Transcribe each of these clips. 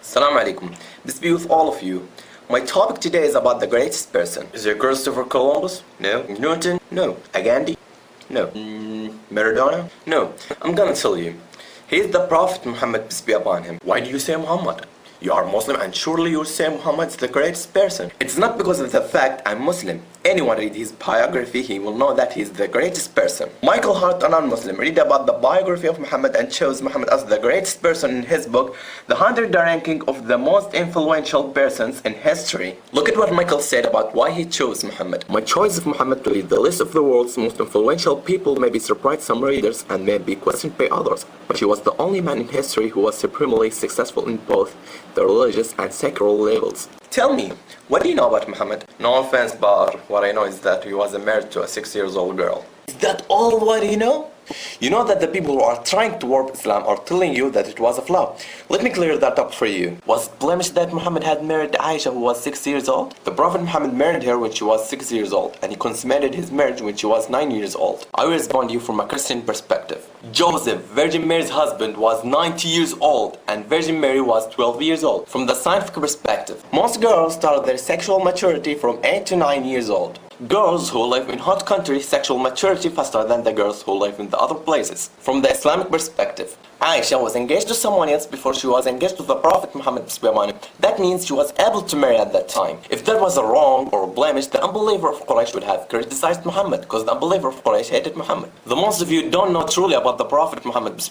Assalamu alaikum. Peace be with all of you. My topic today is about the greatest person. Is it Christopher Columbus? No. Newton? No. Gandhi? No. Maradona? No. I'm gonna tell you. He is the Prophet Muhammad, peace be upon him. Why do you say Muhammad? You are Muslim and surely you say Muhammad is the greatest person. It's not because of the fact I'm Muslim. Anyone read his biography, he will know that he is the greatest person. Michael Hart, a non-Muslim, read about the biography of Muhammad and chose Muhammad as the greatest person in his book, The 100 Ranking of the Most Influential Persons in History. Look at what Michael said about why he chose Muhammad. My choice of Muhammad to lead the list of the world's most influential people may be surprised some readers and may be questioned by others, but he was the only man in history who was supremely successful in both the religious and secular levels. Tell me, what do you know about Muhammad? No offense, but what I know is that he was married to a 6-year-old girl. Is that all what you know? You know that the people who are trying to warp Islam are telling you that it was a flaw. Let me clear that up for you. Was it blemished that Muhammad had married Aisha who was 6 years old? The Prophet Muhammad married her when she was 6 years old, and he consummated his marriage when she was 9 years old. I will respond to you from a Christian perspective. Joseph, Virgin Mary's husband, was 90 years old, and Virgin Mary was 12 years old. From the scientific perspective, most girls start their sexual maturity from 8 to 9 years old. Girls who live in hot countries sexual maturity faster than the girls who live in the other places. From the Islamic perspective, Aisha was engaged to someone else before she was engaged to the Prophet Muhammad. That means she was able to marry at that time. If there was a wrong or a blemish, the unbeliever of Quraysh would have criticized Muhammad because the unbeliever of Quraysh hated Muhammad. The most of you don't know truly about the Prophet Muhammad.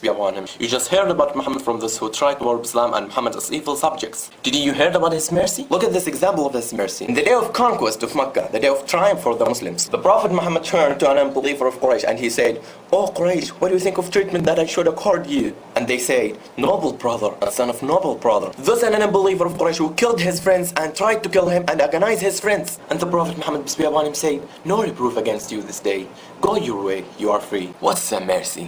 You just heard about Muhammad from those who tried to warp Islam and Muhammad as evil subjects. Did you hear about his mercy? Look at this example of his mercy. In the day of conquest of Mecca, the day of triumph for the Muslims, the Prophet Muhammad turned to an unbeliever of Quraysh and he said, "Oh Quraysh, what do you think of treatment that I should accord you?" And they said, "Noble brother, a son of noble brother." Thus an unbeliever of Quraysh who killed his friends and tried to kill him and agonize his friends. And the Prophet Muhammad peace be upon him said, "No reproof against you this day. Go your way, you are free." What's a mercy?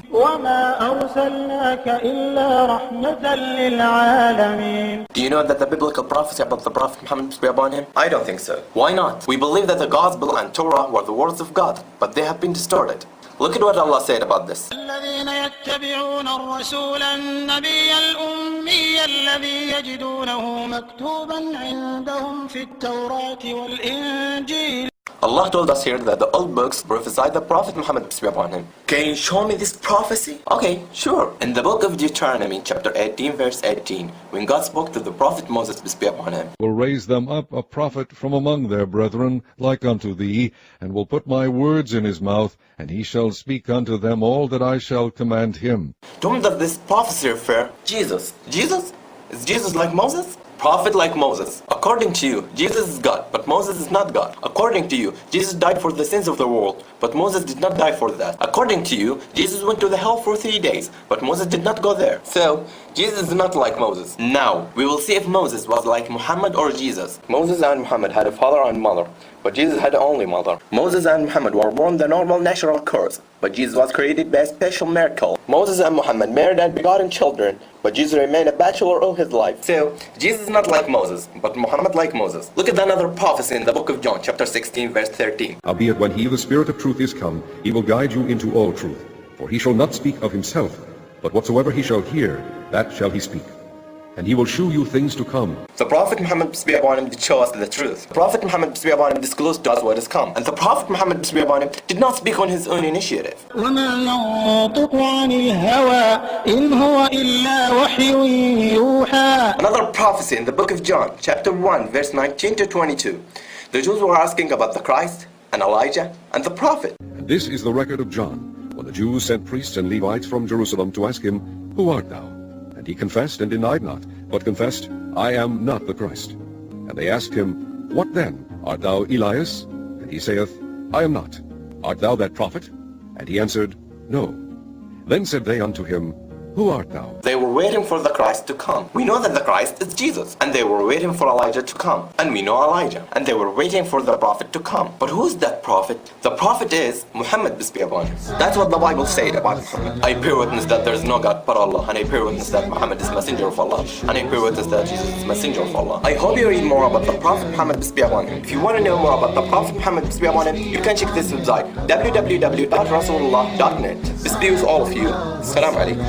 Do you know that the biblical prophecy about the Prophet Muhammad peace be upon him? I don't think so. Why not? We believe that the Gospel and Torah were the words of God, but they have been distorted. Look at what Allah said about this. الذين يتبعون الرسول النبي الأمي الذي يجدونه مكتوبا عندهم في التوراة والإنجيل. Allah told us here that the old books prophesied the Prophet Muhammad peace be upon him. Can you show me this prophecy? Okay, sure. In the book of Deuteronomy, chapter 18, verse 18, when God spoke to the Prophet Moses peace be upon him, "Will raise them up a prophet from among their brethren, like unto thee, and will put my words in his mouth, and he shall speak unto them all that I shall command him." To whom does this prophecy refer? Jesus. Jesus? Is Jesus like Moses? Prophet like Moses. According to you, Jesus is God, but Moses is not God. According to you, Jesus died for the sins of the world, but Moses did not die for that. According to you, Jesus went to the hell for 3 days, but Moses did not go there. So, Jesus is not like Moses. Now, we will see if Moses was like Muhammad or Jesus. Moses and Muhammad had a father and mother, but Jesus had only mother. Moses and Muhammad were born the normal natural course, but Jesus was created by a special miracle. Moses and Muhammad married and begotten children, but Jesus remained a bachelor all his life. So, Jesus is not like Moses, but Muhammad like Moses. Look at another prophecy in the book of John, chapter 16, verse 13. "Howbeit when he, the Spirit of truth, is come, he will guide you into all truth. For he shall not speak of himself, but whatsoever he shall hear, that shall he speak. And he will shew you things to come." The Prophet Muhammad peace be upon him did show us the truth. The Prophet Muhammad peace be upon him disclosed to us what is come. And the Prophet Muhammad peace be upon him did not speak on his own initiative. وما ينطق عن الهوى إن هو إلا وحي يوحى. Another prophecy in the book of John, chapter 1, verse 19 to 22. The Jews were asking about the Christ, and Elijah, and the Prophet. And this is the record of John, when the Jews sent priests and Levites from Jerusalem to ask him, "Who art thou?" And he confessed and denied not, but confessed, "I am not the Christ." And they asked him, "What then? Art thou Elias?" And he saith, "I am not." "Art thou that prophet?" And he answered, "No." Then said they unto him, "Who art thou?" They were waiting for the Christ to come. We know that the Christ is Jesus. And they were waiting for Elijah to come. And we know Elijah. And they were waiting for the Prophet to come. But who's that Prophet? The Prophet is Muhammad peace be upon him. That's what the Bible said about Muhammad. I bear witness that there is no God but Allah. And I bear witness that Muhammad is messenger of Allah. And I bear witness that Jesus is messenger of Allah. I hope you read more about the Prophet Muhammad peace be upon him. If you want to know more about the Prophet Muhammad peace be upon him, you can check this website, www.rasulullah.net. Peace be with all of you. Assalamu alaikum.